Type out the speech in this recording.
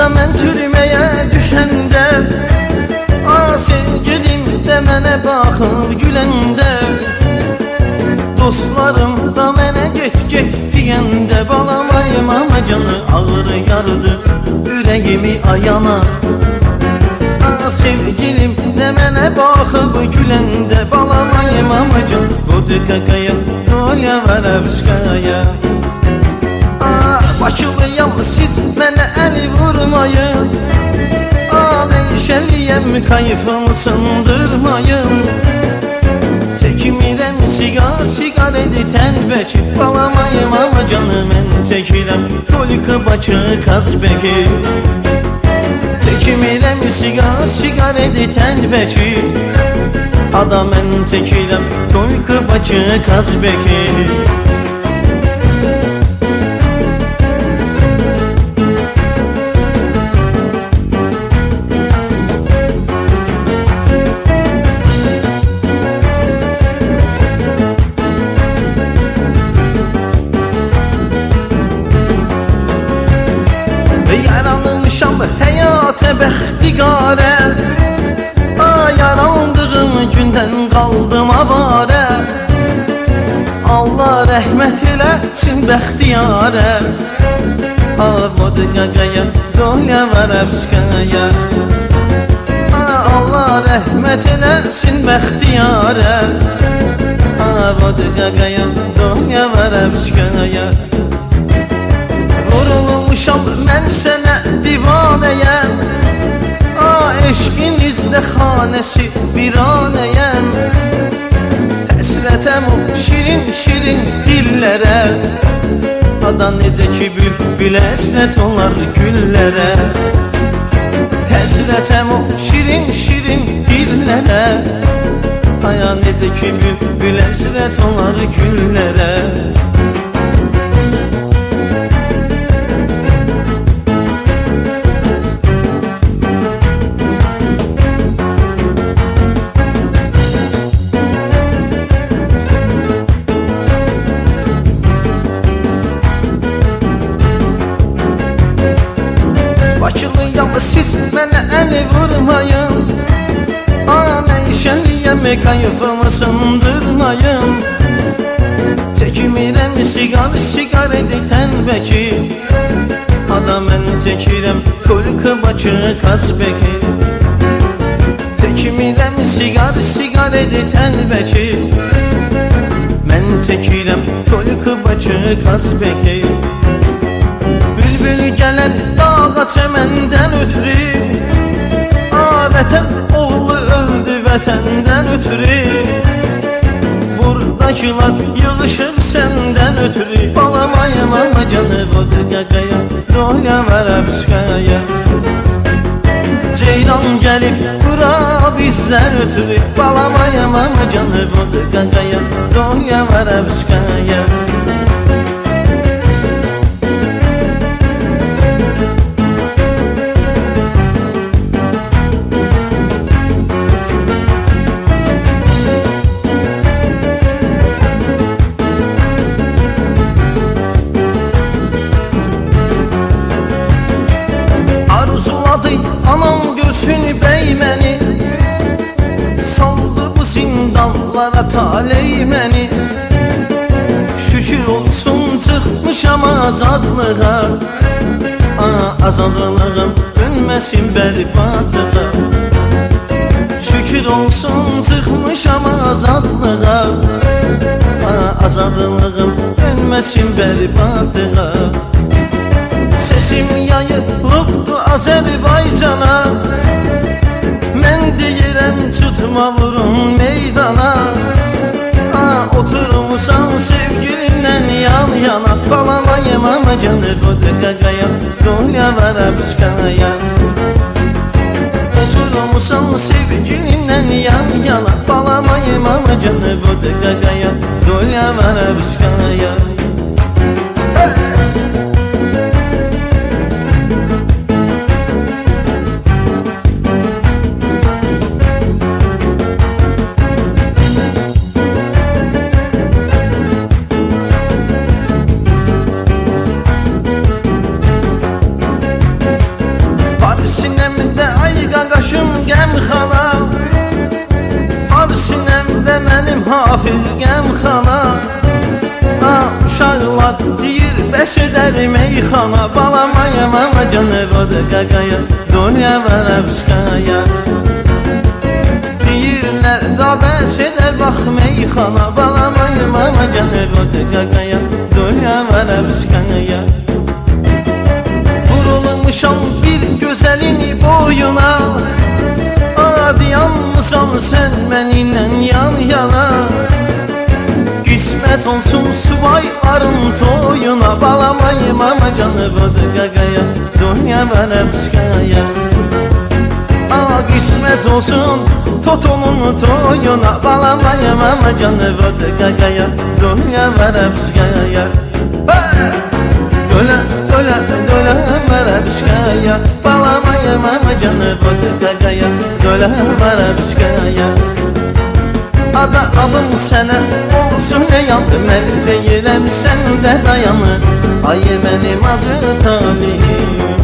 da mən türməyə düşəndə, sevgilim də mənə baxıb güləndə, dostlarım da mənə get get deyəndə, balamayım ama canı ağır yardı ürəyimi ayana. Sevgilim də mənə baxıb güləndə, balamayım ama canı Budqaqaya, Dolya Varabskaya. Bakılıyam siz mənə əli vurmayın, Neşəliyəm kayfımı sındırmayın. Çəkmirəm sigar editən bəki, balamayım ama canı mən çəkirəm Tolik Bakı Kazbeki. Çəkmirəm sigar editən bəki, adam mən çəkirəm Tolik Bakı Kazbeki. Yaranmışam həyata bəxtiqarə, yarandığım gündən qaldım avarə. Allah rəhmət eləsin bəxtiyarə, Budqaqaya, Dolya Varabskaya. Allah rəhmət eləsin bəxtiyarə, Budqaqaya, Dolya Varabskaya. Vurulmuşam mən sənə divanəyəm, eşqinizdə xanəsi viranəyəm. Həsrətəm o şirin şirin dillərə, ada necə ki bülbül həsrət olar güllərə. Həsrətəm o şirin şirin dillərə, aya necə ki bülbül həsrət olar güllərə. Bakılıyam siz mənə əli vurmayın, Neşəliyəm kayfımı sındırmayın. Çəkmirəm sigar editən bəki, adam mən çəkirəm Tolik Bakı Kazbeki. Çəkmirəm sigar editən bəki, mən çəkirəm Tolik Bakı Kazbeki. Bülbül gələn dağa çəməndən ötürü, vətən oğlu öldü vətəndən ötürü. Buradakılar yığışıb səndən ötürü, balamayım ama canı Budqaqaya, Dolya Varabskaya. Ceylan gəlib bura bizdən ötürü, balamayım ama canı Budqaqaya, Dolya Varabskaya. Anam görsün bəy məni, saldı bu zindanlara taley məni. Şükür olsun çıxmışam azadlığa, azadlığım dönməsin bərbadlığa. Şükür olsun çıxmışam azadlığa, azadlığım dönməsin bərbadlığa. Sesim yayılıbdı Azərbaycana, mən deyirəm tutma vurun meydana. Oturmuşam sevgilinlə yan yana, balamayım ama canı Budqaqaya, Dolya Varabskaya. Oturmuşam sevgilinlə yan yana, balamayım ama canı Budqaqaya, Dolya Varabskaya. deyir bəs ödər meyxana. Balamayam ama canı voda qaqaya, dünya var əbskaya. Deyirlər da bəs edər bax meyxana. Balamayam ama canı voda qaqaya, dünya var əbskaya. Vurulmuşam bir gözəlini boyuna, adi yanmısan sən mənimlə yan yana. Qismət olsun subayların toyuna. Balamayım ama canı voda qaqaya, dünya var əbskaya. Qismət olsun Totonun toyuna. Balamayım ama canı voda qaqaya, dünya var əbskaya. Dölə, dölə, dölə var əbskaya. Balamayım ama canı voda qaqaya, dölə var əbskaya. Ada alım sənə olsun ne yandı, mən deyirəm sən də dayanır. Ay mənim acı talihim.